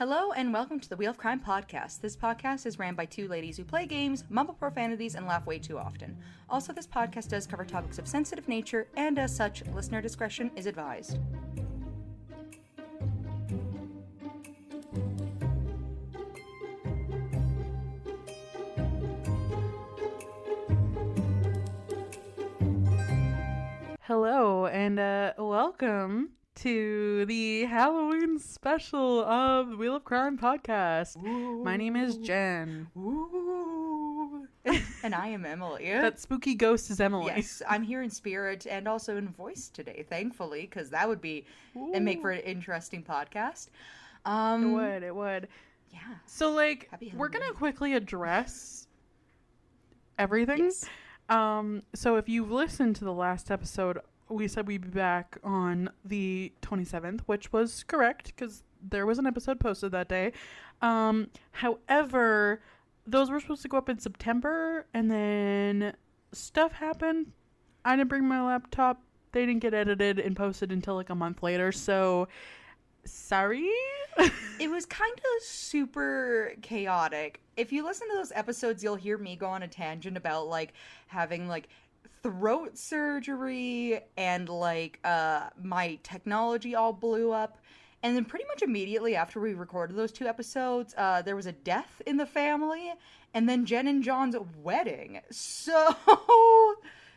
Hello and welcome to the Wheel of Crime podcast. This podcast is ran by two ladies who play games, mumble profanities, and laugh way too often. Also, this podcast does cover topics of sensitive nature, and as such, listener discretion is advised. Hello and welcome to the Halloween special of the Wheel of Crime podcast. Ooh. My name is Jen. Ooh. And I am Emily. That spooky ghost is Emily. Yes, I'm here in spirit and also in voice today, thankfully, because that would be and make for an interesting podcast. It would. Yeah. So, Happy we're Halloween. gonna quickly address everything. Yes. So if you've listened to the last episode, we said we'd be back on the 27th, which was correct because there was an episode posted that day. However, those were supposed to go up in September, and then stuff happened. I didn't bring my laptop. They didn't get edited and posted until like a month later, so sorry. It was kind of super chaotic. If you listen to those episodes, you'll hear me go on a tangent about like having like throat surgery and like my technology all blew up. And then pretty much immediately after we recorded those two episodes, there was a death in the family, and then Jen and John's wedding. So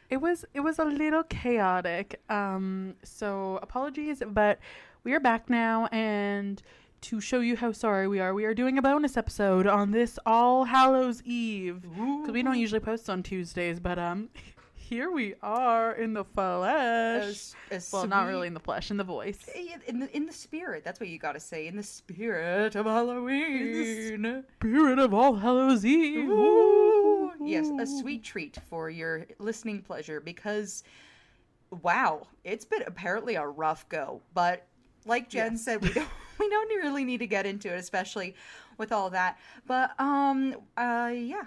It was a little chaotic. So apologies, but we are back now, and to show you how sorry we are doing a bonus episode on this All Hallows Eve, because we don't usually post on Tuesdays, but here we are in the flesh. Well, not really in the flesh, in the voice. In the spirit. That's what you gotta say. In the spirit of Halloween. In the spirit of All Hallows Eve. Ooh. Yes, a sweet treat for your listening pleasure, because wow, it's been apparently a rough go, but like Jen said, we don't really need to get into it, especially with all that. But yeah.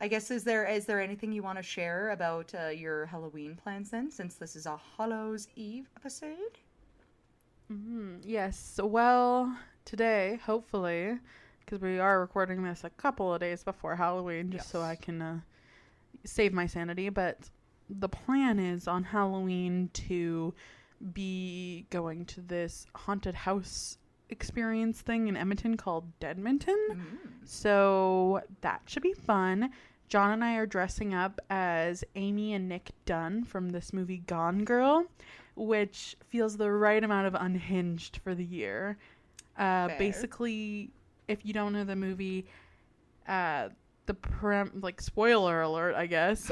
I guess is there anything you want to share about your Halloween plans then, since this is a Hallows Eve episode? Yes. Well, today, hopefully, because we are recording this a couple of days before Halloween, just so I can save my sanity. But the plan is on Halloween to be going to this haunted house experience thing in Edmonton called Deadminton. So that should be fun. John and I are dressing up as Amy and Nick Dunn from this movie Gone Girl, which feels the right amount of unhinged for the year. Basically, if you don't know the movie, spoiler alert, I guess.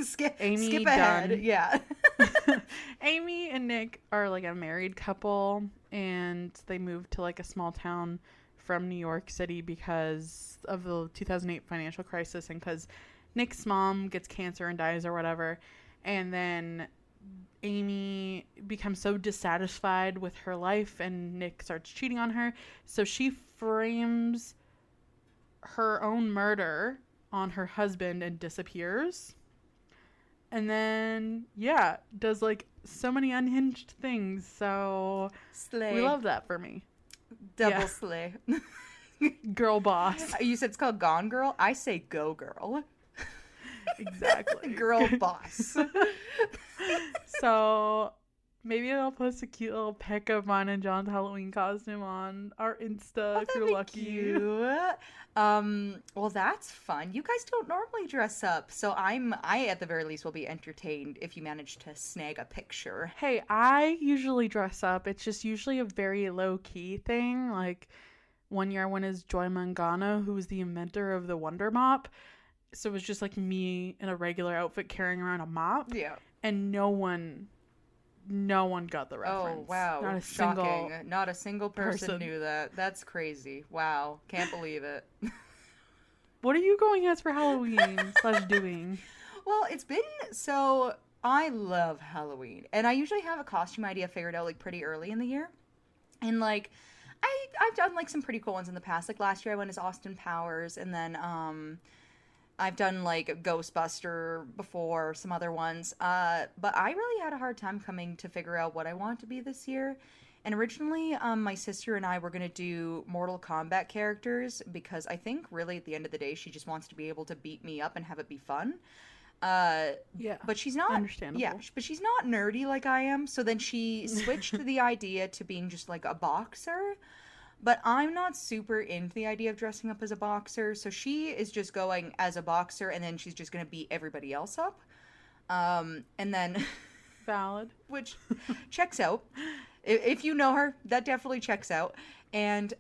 Skip Amy ahead. Dunn. Yeah. Amy and Nick are like a married couple, and they moved to like a small town from New York City because of the 2008 financial crisis, and because Nick's mom gets cancer and dies or whatever. And then Amy becomes so dissatisfied with her life, and Nick starts cheating on her. So she frames her own murder on her husband and disappears. And then, does like so many unhinged things. So Slay. we love that for me. Double slay. Girl boss. You said it's called Gone Girl? I say Go Girl. Exactly. Girl boss. So maybe I'll post a cute little pic of mine and John's Halloween costume on our Insta if you're lucky. Cute. Well, that's fun. You guys don't normally dress up, so I at the very least will be entertained if you manage to snag a picture. Hey, I usually dress up. It's just usually a very low-key thing. Like, one year I went as Joy Mangano, who was the inventor of the Wonder Mop. So it was just like me in a regular outfit carrying around a mop. Yeah. And no one got the reference. Oh, wow. Not Not a single person knew that. That's crazy. Wow. Can't believe it. What are you going as for Halloween / doing? Well, so I love Halloween, and I usually have a costume idea figured out like pretty early in the year. And like I've done like some pretty cool ones in the past. Like last year I went as Austin Powers, and then I've done like Ghostbuster before, some other ones. But I really had a hard time coming to figure out what I want to be this year. And originally, my sister and I were going to do Mortal Kombat characters because I think really at the end of the day, she just wants to be able to beat me up and have it be fun. Yeah. But she's not, Understandable. yeah, but she's not nerdy like I am. So then she switched the idea to being just like a boxer. But I'm not super into the idea of dressing up as a boxer. So she is just going as a boxer and then she's just going to beat everybody else up. And then, Valid. which checks out. If you know her, that definitely checks out. And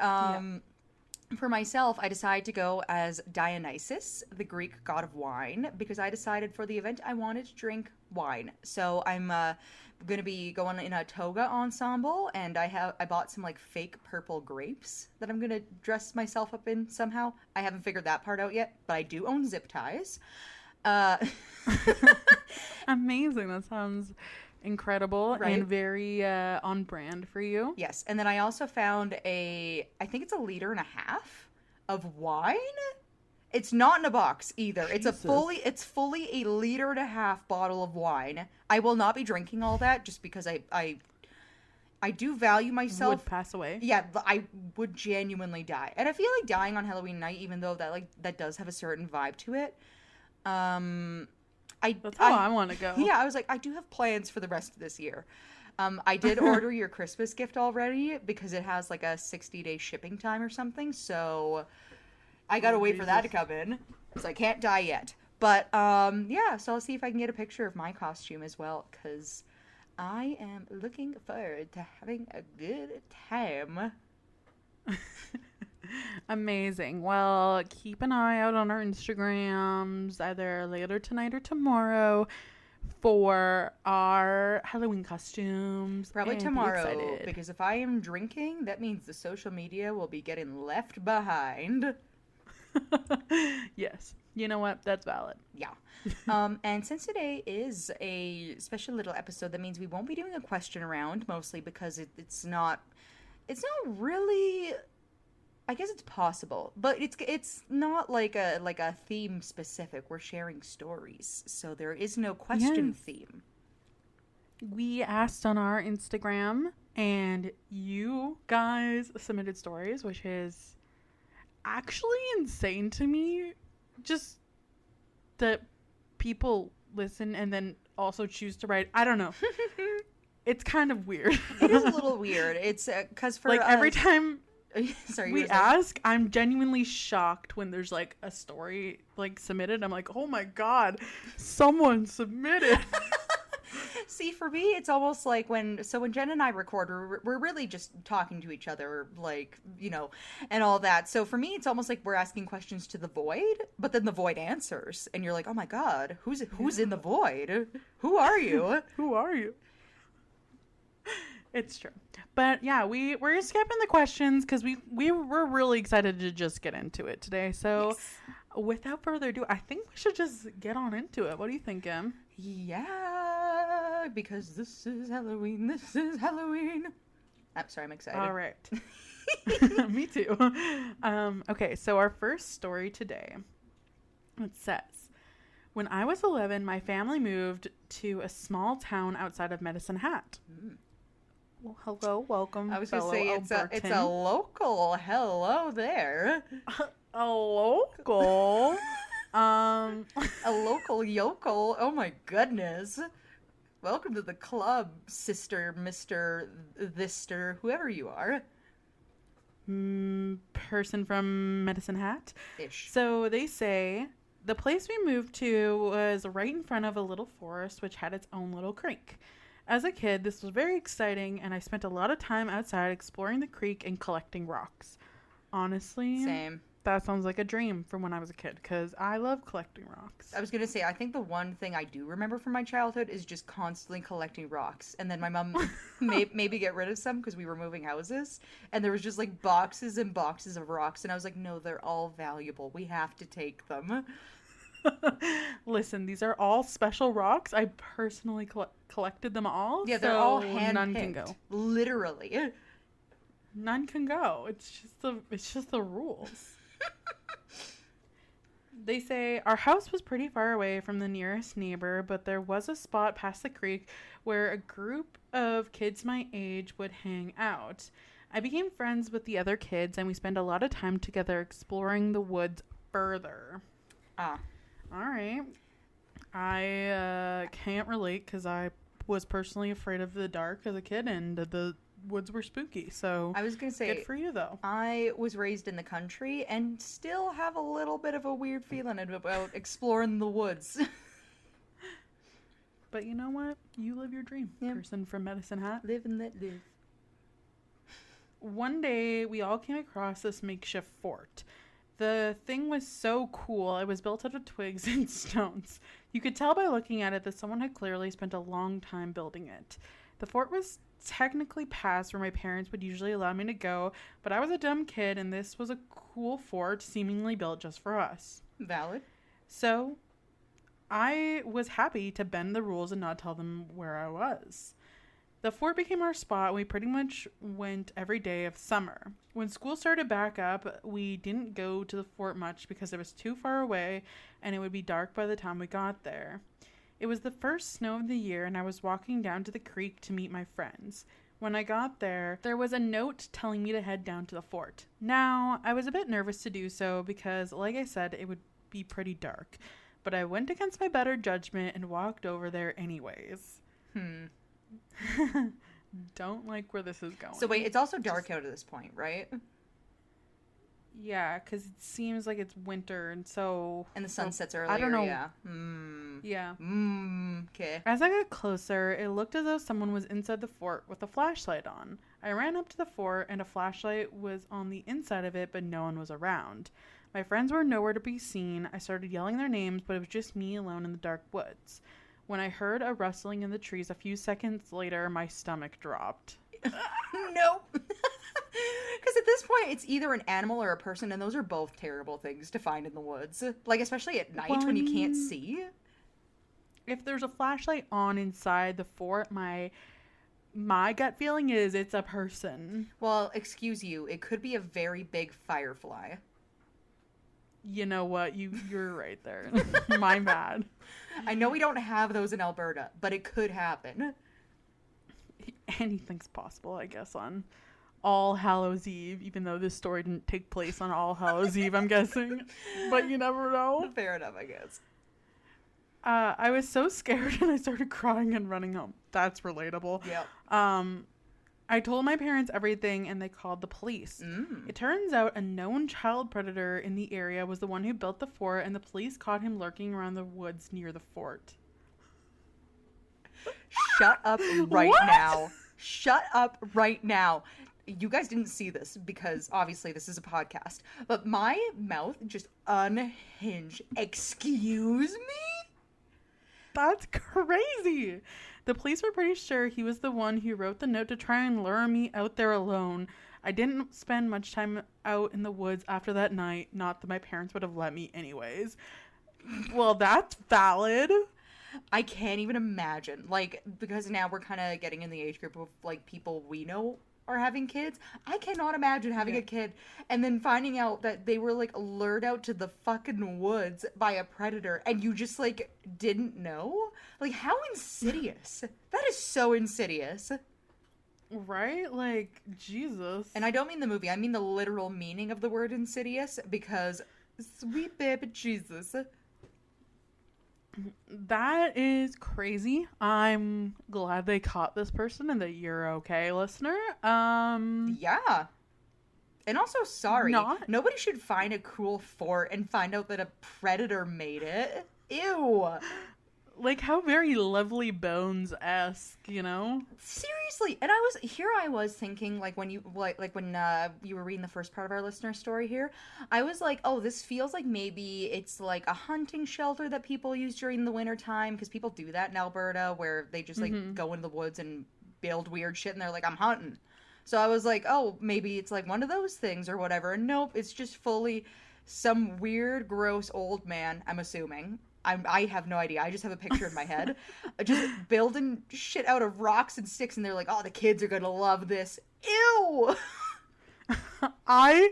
for myself, I decided to go as Dionysus, the Greek god of wine, because I decided for the event I wanted to drink wine. So I'm going to be going in a toga ensemble, and I bought some like fake purple grapes that I'm going to dress myself up in somehow. I haven't figured that part out yet, but I do own zip ties. Amazing. That sounds incredible, right? And very on brand for you. Yes. And then I also found I think it's 1.5 liters of wine. It's not in a box either. Jesus. It's fully 1.5 liters bottle of wine. I will not be drinking all that just because I do value myself. Would pass away. Yeah, I would genuinely die. And I feel like dying on Halloween night, even though that does have a certain vibe to it. That's how I want to go. Yeah, I was like, I do have plans for the rest of this year. I did order your Christmas gift already because it has like a 60-day shipping time or something. So I gotta wait for that to come in. So I can't die yet. But yeah, so I'll see if I can get a picture of my costume as well because I am looking forward to having a good time. Amazing. Well, keep an eye out on our Instagrams either later tonight or tomorrow for our Halloween costumes. Probably tomorrow, because if I am drinking, that means the social media will be getting left behind. Yes. You know what? That's valid. Yeah. And since today is a special little episode, that means we won't be doing a question round, mostly because it's not really... I guess it's possible, but it's not like a theme specific. We're sharing stories, so there is no question theme. We asked on our Instagram, and you guys submitted stories, which is actually insane to me. Just that people listen and then also choose to write. I don't know. It's kind of weird. It is a little weird. It's because for like every time. Sorry, we ask, I'm genuinely shocked when there's like a story like submitted. I'm like, oh my god, someone submitted. See, for me, it's almost like when Jenn and I record, we're really just talking to each other, like, you know, and all that. So for me, it's almost like we're asking questions to the void, but then the void answers, and you're like, oh my god, who's in the void? Who are you? Who are you? It's true. But yeah, we're skipping the questions because we were really excited to just get into it today. So without further ado, I think we should just get on into it. What do you think, Em? Yeah, because this is Halloween. This is Halloween. I'm sorry, I'm excited. All right. Me too. Okay, so our first story today, it says, when I was 11, my family moved to a small town outside of Medicine Hat. Well, hello, welcome. I was going to say it's a local hello there. A local? A local yokel. Oh my goodness. Welcome to the club, sister, Mr. Thister, whoever you are. Person from Medicine Hat? Ish. So they say the place we moved to was right in front of a little forest which had its own little creek. As a kid, this was very exciting, and I spent a lot of time outside exploring the creek and collecting rocks. Honestly, same. That sounds like a dream from when I was a kid, because I love collecting rocks. I was going to say, I think the one thing I do remember from my childhood is just constantly collecting rocks. And then my mom maybe get rid of some because we were moving houses. And there was just like boxes and boxes of rocks. And I was like, no, they're all valuable. We have to take them. Listen, these are all special rocks. I personally collected them all. Yeah, they're all hand-picked. None can go. Literally. None can go. It's just the rules. They say, our house was pretty far away from the nearest neighbor, but there was a spot past the creek where a group of kids my age would hang out. I became friends with the other kids, and we spent a lot of time together exploring the woods further. Ah. All right. I can't relate because I was personally afraid of the dark as a kid, and the woods were spooky. So I was going to say, good for you, though. I was raised in the country and still have a little bit of a weird feeling about exploring the woods. But you know what? You live your dream, person from Medicine Hat. Live and let live. One day, we all came across this makeshift fort. The thing was so cool. It was built out of twigs and stones. You could tell by looking at it that someone had clearly spent a long time building it. The fort was technically past where my parents would usually allow me to go, but I was a dumb kid, and this was a cool fort seemingly built just for us. Valid. So I was happy to bend the rules and not tell them where I was. The fort became our spot, and we pretty much went every day of summer. When school started back up, we didn't go to the fort much because it was too far away, and it would be dark by the time we got there. It was the first snow of the year, and I was walking down to the creek to meet my friends. When I got there, there was a note telling me to head down to the fort. Now, I was a bit nervous to do so because, like I said, it would be pretty dark. But I went against my better judgment and walked over there anyways. Don't like where this is going. So wait, it's also dark out at this point, right? Yeah, because it seems like it's winter, and so... And the sun sets earlier, I don't know. yeah. Yeah. Okay. As I got closer, it looked as though someone was inside the fort with a flashlight on. I ran up to the fort, and a flashlight was on the inside of it, but no one was around. My friends were nowhere to be seen. I started yelling their names, but it was just me alone in the dark woods. When I heard a rustling in the trees a few seconds later, my stomach dropped. Nope. Because at this point, it's either an animal or a person, and those are both terrible things to find in the woods. Like, especially at night when you can't see. If there's a flashlight on inside the fort, my gut feeling is it's a person. Well, excuse you, it could be a very big firefly. You know what? You're right there. My bad. I know we don't have those in Alberta, but it could happen. Anything's possible, I guess, on All Hallows Eve, even though this story didn't take place on All Hallows Eve, I'm guessing. But you never know. Fair enough, I guess. I was so scared and I started crying and running home. That's relatable. Yeah. I told my parents everything, and they called the police. It turns out a known child predator in the area was the one who built the fort, and the police caught him lurking around the woods near the fort. Shut up right now. Shut up right now. You guys didn't see this because obviously this is a podcast, but my mouth just unhinged. Excuse me? That's crazy. The police were pretty sure he was the one who wrote the note to try and lure me out there alone. I didn't spend much time out in the woods after that night. Not that my parents would have let me anyways. Well, that's valid. I can't even imagine. Like, because now we're kind of getting in the age group of, like, people we know are having kids. I cannot imagine having a kid and then finding out that they were, like, lured out to the fucking woods by a predator and you just, like, didn't know? Like, how insidious. That is so insidious. Right? Like, Jesus. And I don't mean the movie. I mean the literal meaning of the word insidious because sweet baby Jesus. That is crazy. I'm glad they caught this person and that you're okay, listener. Yeah. And also, sorry. Nobody should find a cool fort and find out that a predator made it. Ew. Like, how very Lovely Bones-esque, you know? Seriously. And I was thinking, like, when you were reading the first part of our listener story here, I was like, oh, this feels like maybe it's like a hunting shelter that people use during the winter time, because people do that in Alberta, where they just, like, go into the woods and build weird shit, and they're like, I'm hunting. So I was like, oh, maybe it's, like, one of those things or whatever. And nope, it's just fully some weird, gross old man, I'm assuming. I have no idea. I just have a picture in my head. Just building shit out of rocks and sticks, and they're like, oh, the kids are gonna love this. Ew! I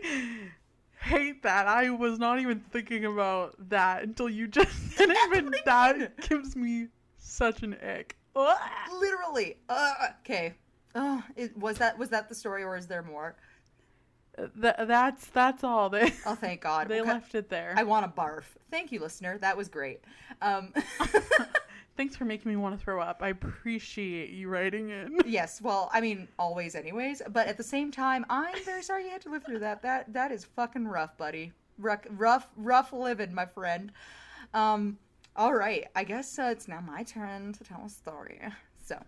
hate that. I was not even thinking about that until you just said it, but that gives me such an ick. Literally. Okay. Was that the story, or is there more? That's all. Oh, thank God. They left it there. I want to barf. Thank you, listener. That was great. Thanks for making me want to throw up. I appreciate you writing in. Yes, well, I mean, always anyways. But at the same time, I'm very sorry you had to live through that. That is fucking rough, buddy. Rough living, my friend. All right. I guess it's now my turn to tell a story. So...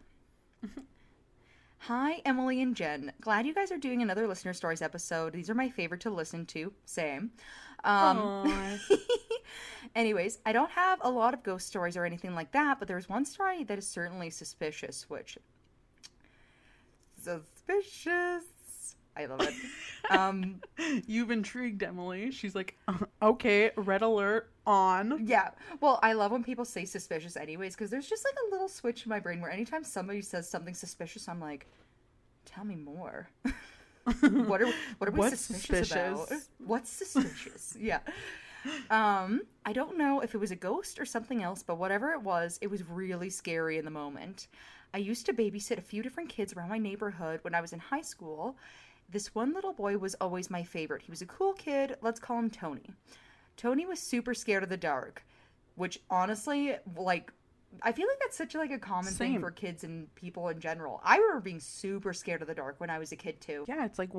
Hi, Emily and Jen. Glad you guys are doing another Listener Stories episode. These are my favorite to listen to. Same. Anyways, I don't have a lot of ghost stories or anything like that, but there's one story that is certainly suspicious, which... Suspicious. I love it. You've intrigued Emily. She's like, okay, red alert on. Yeah. Well, I love when people say suspicious anyways, because there's just like a little switch in my brain where anytime somebody says something suspicious, I'm like, tell me more. What are we suspicious about? What's suspicious? Yeah. I don't know if it was a ghost or something else, but whatever it was really scary in the moment. I used to babysit a few different kids around my neighborhood when I was in high school. This one little boy was always my favorite. He was a cool kid. Let's call him Tony. Tony was super scared of the dark, which honestly, like, I feel like that's such like a common thing for kids and people in general. I remember being super scared of the dark when I was a kid too. Yeah, it's like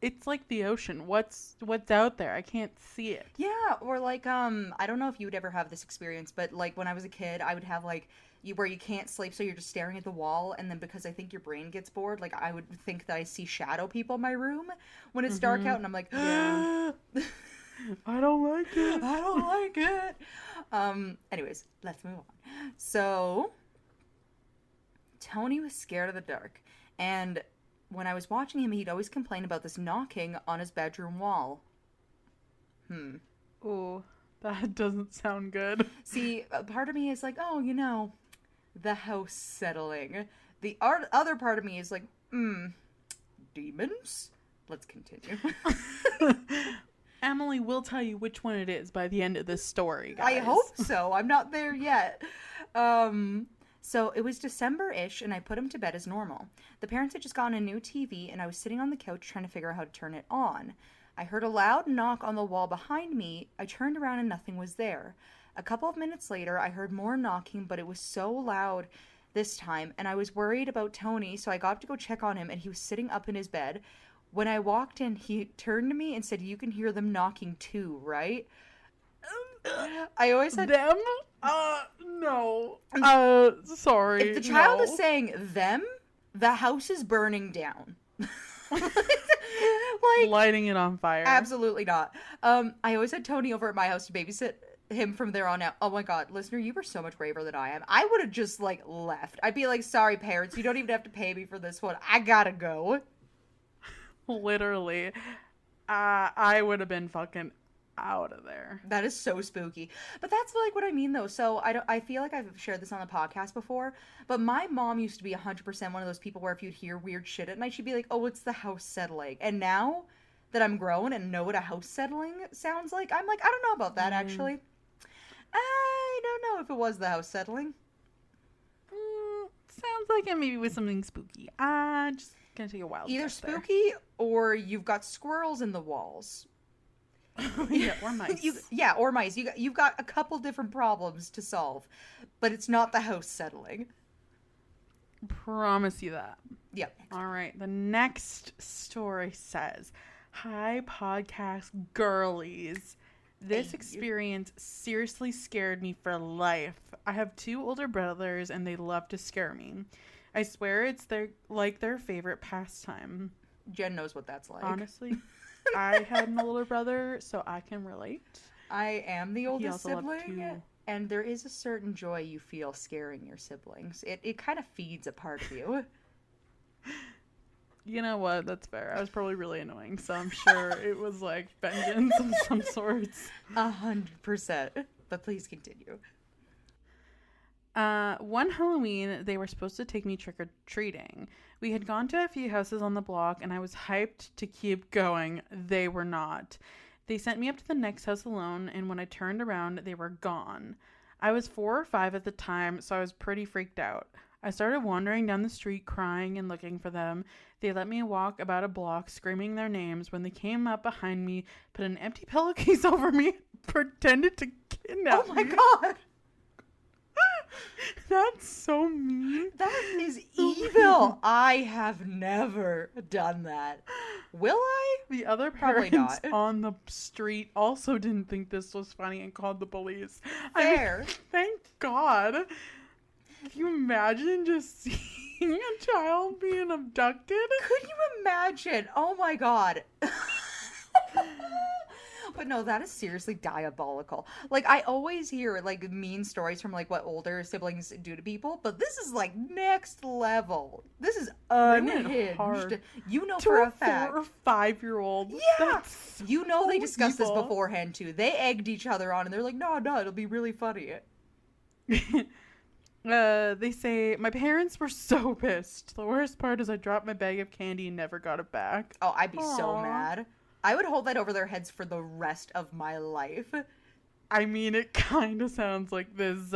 it's like the ocean. What's out there? I can't see it. Yeah, or like I don't know if you would ever have this experience, but like when I was a kid, I would have like where you can't sleep, so you're just staring at the wall, and then because I think your brain gets bored, like I would think that I see shadow people in my room when it's dark out, and I'm like, yeah. I don't like it. I don't like it. Anyways, let's move on. So, Tony was scared of the dark, and when I was watching him, he'd always complain about this knocking on his bedroom wall. Ooh, that doesn't sound good. See, a part of me is like, oh, you know, the house settling. The other part of me is like, demons? Let's continue. Emily will tell you which one it is by the end of this story, guys. I hope so. I'm not there yet. So it was December-ish, and I put him to bed as normal. The parents had just gotten a new TV, and I was sitting on the couch trying to figure out how to turn it on. I heard a loud knock on the wall behind me. I turned around and nothing was there. A couple of minutes later, I heard more knocking, but it was so loud this time, and I was worried about Tony, so I got up to go check on him, and he was sitting up in his bed. When I walked in, he turned to me and said, "You can hear them knocking too, right?" I always had... Them? No. Sorry. If the child is saying them, the house is burning down. Like, lighting it on fire. Absolutely not. I always had Tony over at my house to babysit him from there on out. Oh my God, listener, you were so much braver than I am. I would have just like left. I'd be like, sorry parents, you don't even have to pay me for this one. I gotta go. Literally. I would have been fucking out of there. That is so spooky. But that's like what I mean though. So I feel like I've shared this on the podcast before, but my mom used to be 100% one of those people where if you'd hear weird shit at night, she'd be like, oh, it's the house settling. And now that I'm grown and know what a house settling sounds like, I'm like, I don't know about that actually. I don't know if it was the house settling. Sounds like it maybe was something spooky. Just gonna take a wild Either guess spooky or you've got squirrels in the walls. Yeah, or mice. Or mice. You've got a couple different problems to solve, but it's not the house settling. Promise you that. Yep. All right. The next story says, "Hi, podcast girlies. This experience seriously scared me for life. I have 2 older brothers, and they love to scare me. I swear it's their favorite pastime." Jen knows what that's like. Honestly, I had an older brother, so I can relate. I am the oldest sibling, and there is a certain joy you feel scaring your siblings. It kind of feeds a part of you. You know what? That's fair. I was probably really annoying, so I'm sure it was like vengeance of some sorts. 100%. But please continue. One Halloween, they were supposed to take me trick-or-treating. We had gone to a few houses on the block, and I was hyped to keep going. They were not. They sent me up to the next house alone, and when I turned around, they were gone. I was 4 or 5 at the time, so I was pretty freaked out. I started wandering down the street crying and looking for them. They let me walk about a block screaming their names. When they came up behind me, put an empty pillowcase over me, pretended to kidnap Oh my me. god! That's so mean. That is evil. I have never done that. Will I? The other Probably parents not. on the street also didn't think this was funny and called the police. Fair. Thank God. Can you imagine just seeing a child being abducted? Could you imagine? Oh my god. But no, that is seriously diabolical. Like, I always hear, like, mean stories from, like, what older siblings do to people, but this is, like, next level. This is went unhinged. hard. You know To for a a fact. 4 or 5-year-old. Yeah! That's You know so they discussed this evil. beforehand, too. They egged each other on, and they're like, no, it'll be really funny. They say, my parents were so pissed. The worst part is I dropped my bag of candy and never got it back. Oh, I'd be so Aw. mad. I would hold that over their heads for the rest of my life. I mean, it kind of sounds like this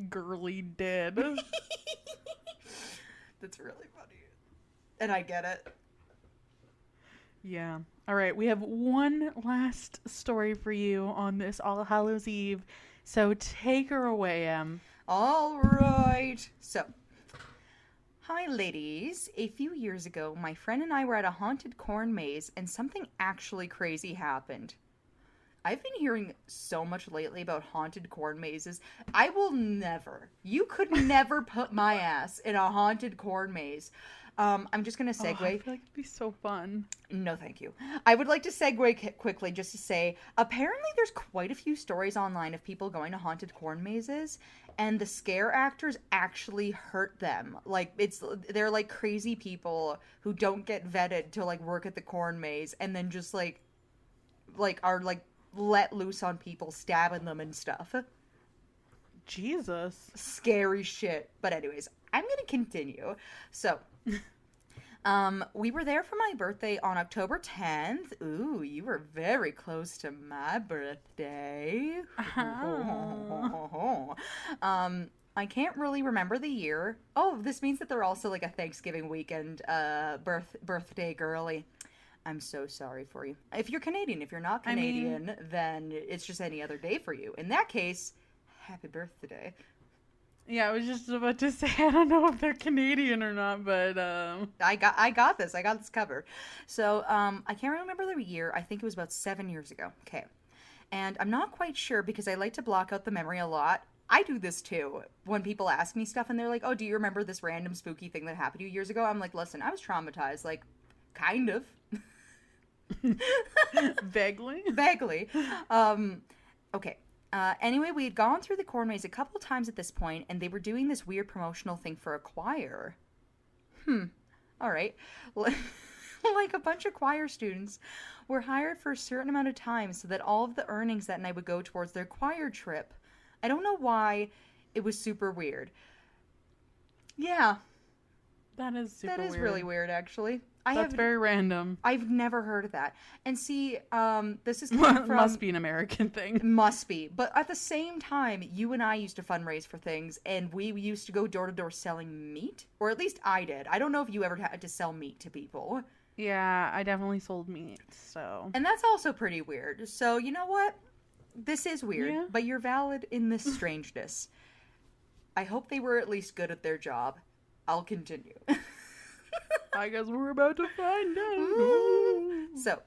girly did. That's really funny. And I get it. Yeah. All right. We have one last story for you on this All Hallows Eve. So take her away, Em. All right. So, hi, ladies. A few years ago, my friend and I were at a haunted corn maze, and something actually crazy happened. I've been hearing so much lately about haunted corn mazes. I will never, you could never put my ass in a haunted corn maze. I'm just going to Oh, I segue. feel like it'd be so fun. No, thank you. I would like to segue quickly just to say, apparently there's quite a few stories online of people going to haunted corn mazes, and the scare actors actually hurt them. Like, they're like crazy people who don't get vetted to like work at the corn maze, and then just like are like let loose on people, stabbing them and stuff. Jesus. Scary shit. But anyways, I'm gonna continue. So, we were there for my birthday on October 10th. Ooh, you were very close to my birthday. I can't really remember the year. Oh, this means that they're also like a Thanksgiving weekend birthday girly. I'm so sorry for you. If you're Canadian, if you're not Canadian, then it's just any other day for you. In that case, happy birthday. Yeah, I was just about to say, I don't know if they're Canadian or not, but I got this. I got this covered. So, I can't remember the year. I think it was about 7 years ago. Okay. And I'm not quite sure because I like to block out the memory a lot. I do this too. When people ask me stuff and they're like, "Oh, do you remember this random spooky thing that happened to you years ago?" I'm like, "Listen, I was traumatized, like kind of." vaguely. Vaguely. Okay. Anyway, we had gone through the corn maze a couple times at this point, and they were doing this weird promotional thing for a choir. All right. Like a bunch of choir students were hired for a certain amount of time so that all of the earnings that night would go towards their choir trip. I don't know why. It was super weird. Yeah. That is super weird. That is really weird, actually. That's very random. I've never heard of that. And see, this is coming from... Must be an American thing. Must be. But at the same time, you and I used to fundraise for things, and we used to go door to door selling meat. Or at least I did. I don't know if you ever had to sell meat to people. Yeah, I definitely sold meat, so... And that's also pretty weird. So, you know what? This is weird, Yeah. but you're valid in this strangeness. I hope they were at least good at their job. I'll continue. I guess we're about to find out. So,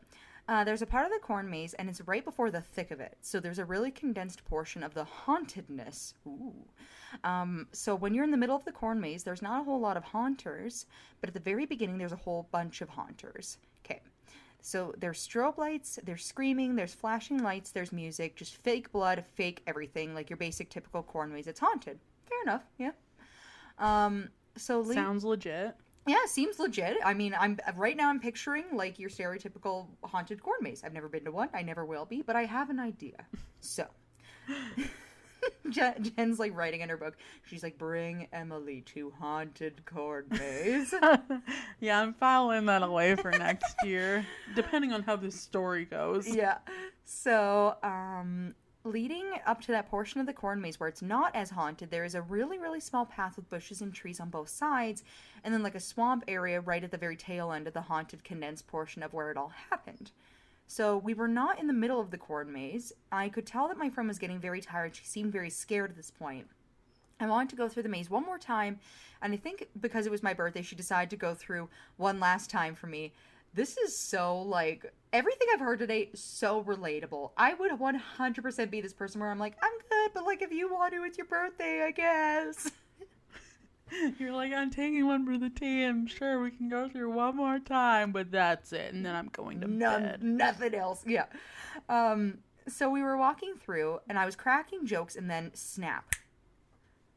there's a part of the corn maze, and it's right before the thick of it. So there's a really condensed portion of the hauntedness. Ooh. So when you're in the middle of the corn maze, there's not a whole lot of haunters, but at the very beginning, there's a whole bunch of haunters. Okay. So there's strobe lights, there's screaming, there's flashing lights, there's music, just fake blood, fake everything, like your basic typical corn maze. It's haunted. Fair enough, yeah. Sounds legit. Yeah, seems legit. I mean, I'm picturing like your stereotypical haunted corn maze. I've never been to one. I never will be, but I have an idea. So, Jen's like writing in her book. She's like, "Bring Emily to haunted corn maze." Yeah, I'm filing that away for next year, depending on how this story goes. Yeah. So, leading up to that portion of the corn maze where it's not as haunted, there is a really, really small path with bushes and trees on both sides, and then like a swamp area right at the very tail end of the haunted condensed portion of where it all happened. So we were not in the middle of the corn maze. I could tell that my friend was getting very tired. She seemed very scared at this point. I wanted to go through the maze one more time, and I think because it was my birthday, she decided to go through one last time for me. This is so, like, everything I've heard today, so relatable. I would 100% be this person where I'm like, I'm good, but, like, if you want to, it's your birthday, I guess. You're like, I'm taking one for the team. Sure, we can go through one more time, but that's it. And then I'm going to bed. Nothing else. Yeah. So we were walking through, and I was cracking jokes, and then snap.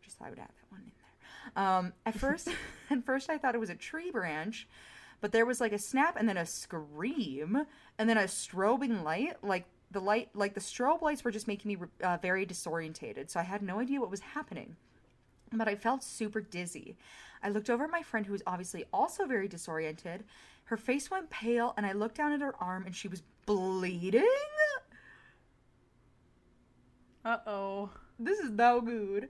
Just thought I would add that one in there. At first I thought it was a tree branch, but there was like a snap and then a scream and then a strobing light. Like the strobe lights were just making me very disorientated. So I had no idea what was happening, but I felt super dizzy. I looked over at my friend who was obviously also very disoriented. Her face went pale and I looked down at her arm and she was bleeding. Uh-oh. This is no good.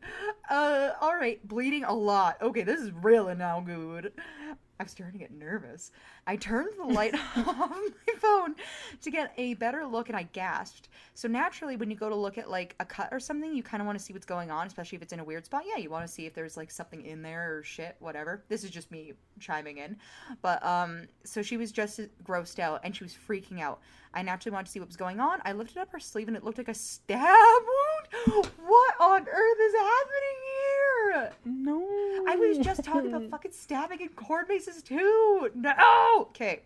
Alright, bleeding a lot. Okay, this is really no good. I'm starting to get nervous. I turned the light off my phone to get a better look and I gasped. So naturally, when you go to look at like a cut or something, you kind of want to see what's going on, especially if it's in a weird spot. Yeah, you want to see if there's like something in there or shit, whatever. This is just me chiming in. But, so she was just grossed out and she was freaking out. I naturally wanted to see what was going on. I lifted up her sleeve and it looked like a stab wound. What on earth is happening here? No. I was just talking about fucking stabbing in corn mazes too. No. Okay.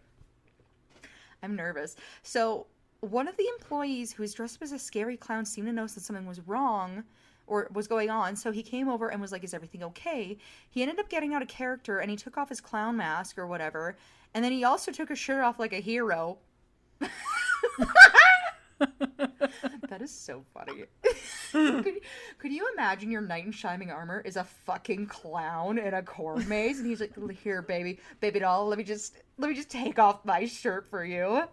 I'm nervous. So one of the employees who was dressed up as a scary clown seemed to notice that something was wrong or was going on. So he came over and was like, is everything okay? He ended up getting out of character and he took off his clown mask or whatever. And then he also took his shirt off like a hero. That is so funny. Could you imagine your knight in shining armor is a fucking clown in a corn maze and he's like, here baby doll, let me just take off my shirt for you.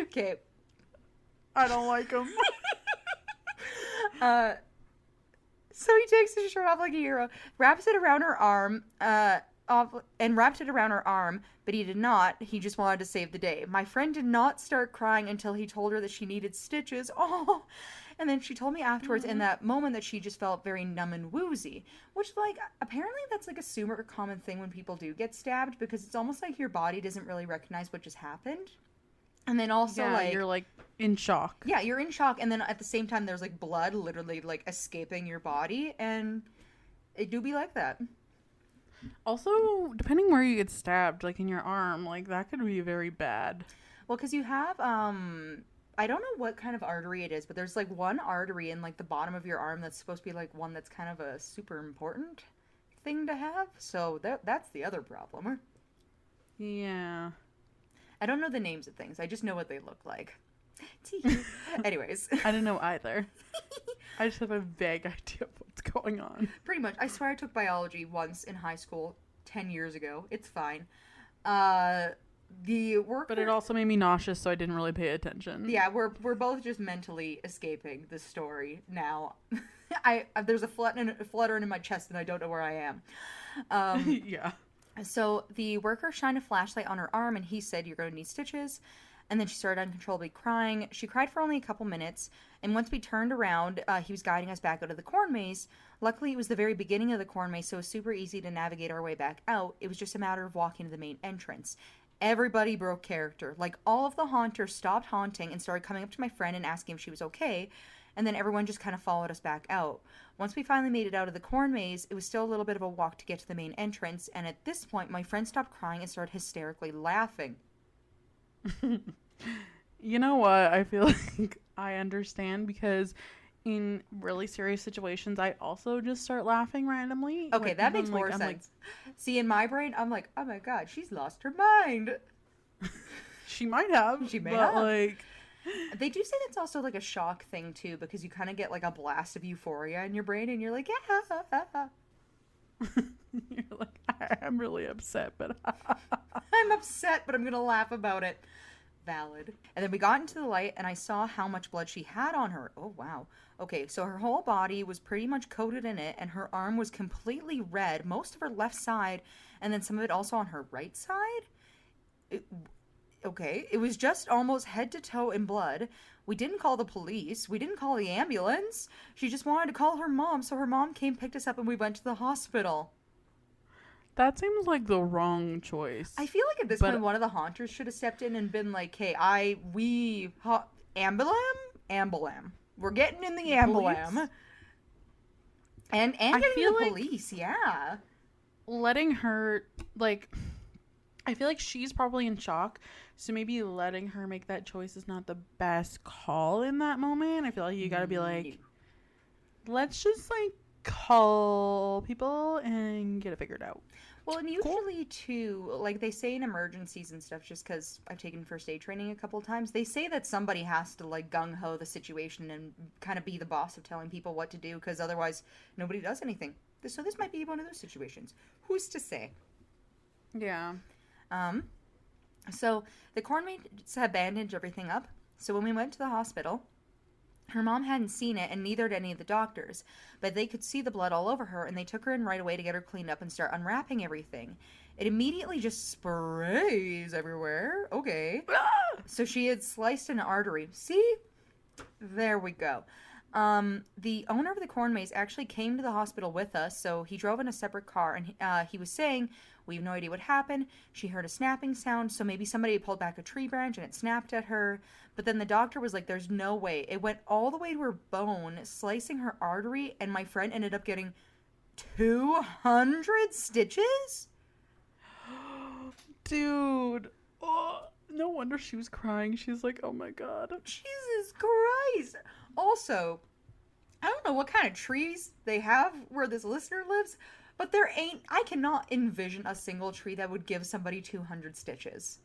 Okay, I don't like him. So he takes his shirt off like a hero, wraps it around her arm, but he did not. He just wanted to save the day. My friend did not start crying until he told her that she needed stitches. Oh, and then she told me afterwards in that moment that she just felt very numb and woozy, which, like, apparently that's like a super common thing when people do get stabbed because it's almost like your body doesn't really recognize what just happened. And then also, yeah, like... you're, like, in shock. Yeah, you're in shock, and then at the same time there's, like, blood literally, like, escaping your body, and it do be like that. Also, depending where you get stabbed, like in your arm, like that could be very bad. Well, because you have, I don't know what kind of artery it is, but there's like one artery in like the bottom of your arm that's supposed to be like one that's kind of a super important thing to have. So that's the other problem. Yeah. I don't know the names of things. I just know what they look like. Anyways. I didn't know either. I just have a vague idea of what's going on. Pretty much. I swear I took biology once in high school 10 years ago. It's fine. The work... But it also made me nauseous, so I didn't really pay attention. Yeah, we're both just mentally escaping the story now. There's a fluttering in my chest and I don't know where I am. Yeah. So the worker shined a flashlight on her arm and he said, you're going to need stitches. And then she started uncontrollably crying. She cried for only a couple minutes. And once we turned around, he was guiding us back out of the corn maze. Luckily, it was the very beginning of the corn maze, so it was super easy to navigate our way back out. It was just a matter of walking to the main entrance. Everybody broke character. Like, all of the haunters stopped haunting and started coming up to my friend and asking if she was okay. And then everyone just kind of followed us back out. Once we finally made it out of the corn maze, it was still a little bit of a walk to get to the main entrance. And at this point, my friend stopped crying and started hysterically laughing. You know what? I feel like I understand because in really serious situations, I also just start laughing randomly. Okay, that makes more sense. See, in my brain, I'm like, oh my god, she's lost her mind. She might have. She may have. Like, they do say that's also like a shock thing too, because you kind of get like a blast of euphoria in your brain, and you're like, yeah. You're like, I'm really upset, but I'm upset, but I'm gonna laugh about it. Valid. And then we got into the light and I saw how much blood she had on her. Oh, wow. Okay, so her whole body was pretty much coated in it, and her arm was completely red, most of her left side, and then some of it also on her right side. Okay, it was just almost head to toe in blood. We didn't call the police. We didn't call the ambulance. She just wanted to call her mom, so her mom came, picked us up, and we went to the hospital. That seems like the wrong choice. I feel like at this point, one of the haunters should have stepped in and been like, "Hey, ambulam. We're getting in the ambulam." And I getting feel the like police, yeah. letting her, like, I feel like she's probably in shock, so maybe letting her make that choice is not the best call in that moment. I feel like you gotta be like, let's just, like, call people and get it figured out. Well, and usually, too, like they say in emergencies and stuff, just because I've taken first aid training a couple times, they say that somebody has to, like, gung-ho the situation and kind of be the boss of telling people what to do, because otherwise nobody does anything. So this might be one of those situations. Who's to say? Yeah. So the cornmaids had bandaged everything up, so when we went to the hospital, her mom hadn't seen it, and neither had any of the doctors, but they could see the blood all over her, and they took her in right away to get her cleaned up and start unwrapping everything. It immediately just sprays everywhere. Okay. So she had sliced an artery. See? There we go. The owner of the corn maze actually came to the hospital with us, so he drove in a separate car, and he was saying, we have no idea what happened. She heard a snapping sound, so maybe somebody pulled back a tree branch and it snapped at her. But then the doctor was like, there's no way. It went all the way to her bone, slicing her artery, and my friend ended up getting 200 stitches? Dude. Oh, no wonder she was crying. She's like, oh my god. Jesus Christ. Also, I don't know what kind of trees they have where this listener lives, but I cannot envision a single tree that would give somebody 200 stitches.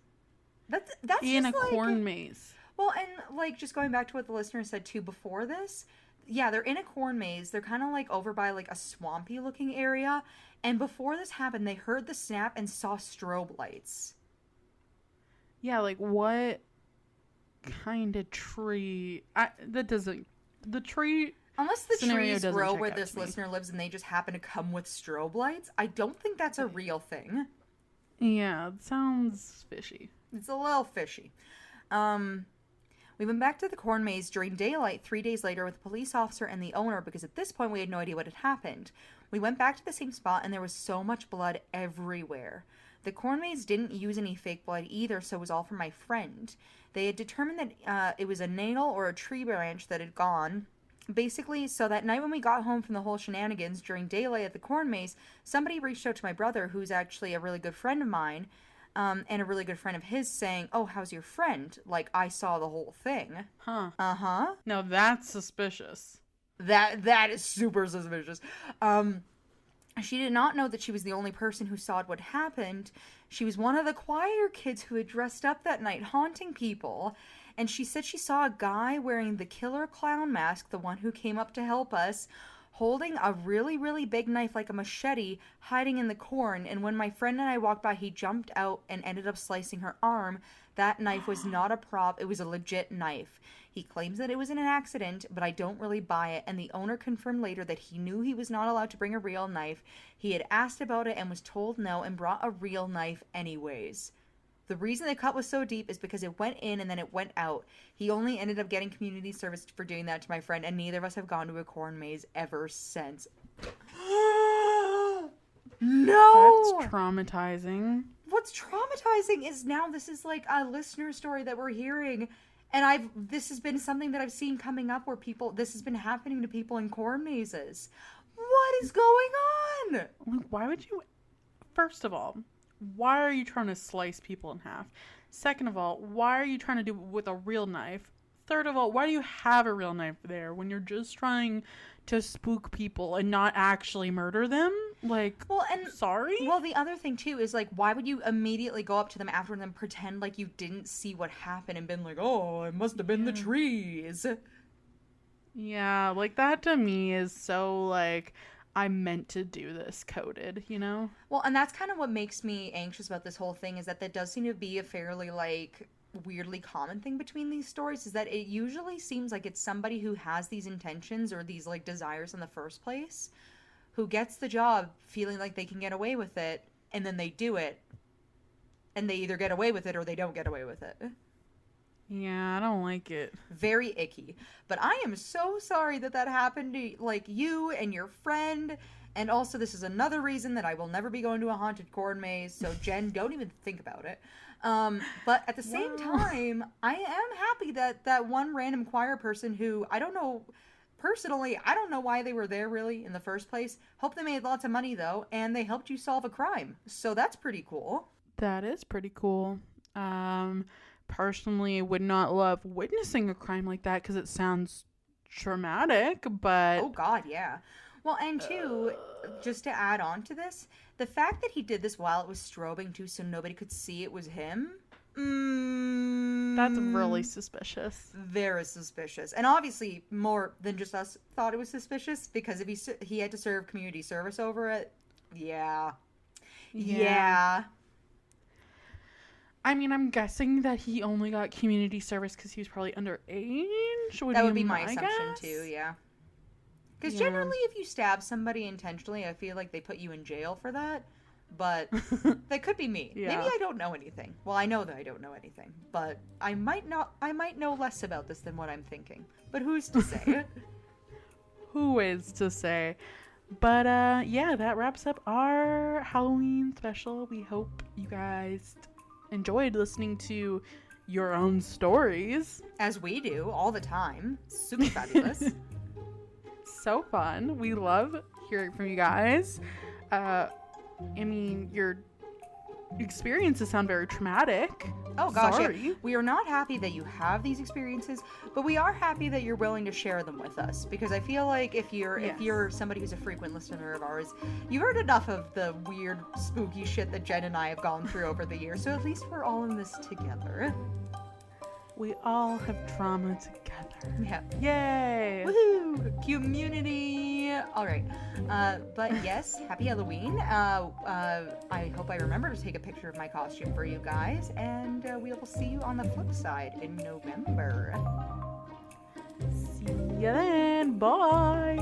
That's in just a like, corn maze. Well, and like just going back to what the listener said too before this, yeah, they're in a corn maze. They're kind of like over by like a swampy looking area. And before this happened, they heard the snap and saw strobe lights. Yeah, like what kind of tree? The tree. Unless the scenario trees grow check where out this to me. listener lives and they just happen to come with strobe lights, I don't think that's a real thing. Yeah, it sounds fishy. It's a little fishy. We went back to the corn maze during daylight 3 days later with a police officer and the owner because at this point we had no idea what had happened. We went back to the same spot and there was so much blood everywhere. The corn maze didn't use any fake blood either, so it was all from my friend. They had determined that it was a nail or a tree branch that had gone. Basically, so that night when we got home from the whole shenanigans during daylight at the corn maze, somebody reached out to my brother, who's actually a really good friend of mine, and a really good friend of his, saying, "Oh, how's your friend? Like, I saw the whole thing." Huh. Uh-huh. No, that's suspicious. That is super suspicious. She did not know that she was the only person who saw what happened. She was one of the choir kids who had dressed up that night haunting people. And she said she saw a guy wearing the killer clown mask, the one who came up to help us, holding a really, really big knife like a machete, hiding in the corn. And when my friend and I walked by, he jumped out and ended up slicing her arm. That knife was not a prop. It was a legit knife. He claims that it was in an accident, but I don't really buy it. And the owner confirmed later that he knew he was not allowed to bring a real knife. He had asked about it and was told no and brought a real knife anyways. The reason the cut was so deep is because it went in and then it went out. He only ended up getting community service for doing that to my friend, and neither of us have gone to a corn maze ever since. No! That's traumatizing. What's traumatizing is now this is like a listener story that we're hearing, and this has been something that I've seen coming up where this has been happening to people in corn mazes. What is going on? Like, why would you? First of all, why are you trying to slice people in half? Second of all, why are you trying to do it with a real knife? Third of all, why do you have a real knife there when you're just trying to spook people and not actually murder them? Like, well, and sorry? Well, the other thing, too, is, like, why would you immediately go up to them after and pretend like you didn't see what happened and been like, oh, it must have been the trees? Yeah, like, that to me is so, like, I meant to do this coded, you know? Well, and that's kind of what makes me anxious about this whole thing, is that there does seem to be a fairly, like, weirdly common thing between these stories is that it usually seems like it's somebody who has these intentions or these like desires in the first place who gets the job feeling like they can get away with it, and then they do it, and they either get away with it or they don't get away with it. Yeah, I don't like it. Very icky. But I am so sorry that that happened to like you and your friend. And also, this is another reason that I will never be going to a haunted corn maze. So, Jen, don't even think about it. But at the same time, I am happy that that one random choir person who I don't know. Personally, I don't know why they were there really in the first place. Hope they made lots of money though, and they helped you solve a crime. So that's pretty cool. That is pretty cool. Personally, would not love witnessing a crime like that because it sounds traumatic, but... Oh God, yeah. Well, and two, just to add on to this, the fact that he did this while it was strobing too so nobody could see it was him... That's really suspicious. Very suspicious. And obviously, more than just us thought it was suspicious, because if he had to serve community service over it, yeah. I mean, I'm guessing that he only got community service because he was probably underage. That would be my assumption, guess. too, yeah. Because generally, if you stab somebody intentionally, I feel like they put you in jail for that. But that could be me. Yeah. Maybe I don't know anything. Well, I know that I don't know anything, but I might know less about this than what I'm thinking. But who's to say? Who is to say? But yeah, that wraps up our Halloween special. We hope you guys enjoyed listening to your own stories. As we do all the time. Super fabulous. So fun. We love hearing from you guys. I mean, your experiences sound very traumatic. Oh gosh, Sorry. Yeah. We are not happy that you have these experiences, but we are happy that you're willing to share them with us, because I feel like if you're somebody who's a frequent listener of ours, you've heard enough of the weird, spooky shit that Jen and I have gone through over the years, so at least we're all in this together. We all have trauma together. Yeah. Yay! Woohoo! Community! Alright. But yes, happy Halloween. I hope I remember to take a picture of my costume for you guys, and we will see you on the flip side in November. See you then. Bye!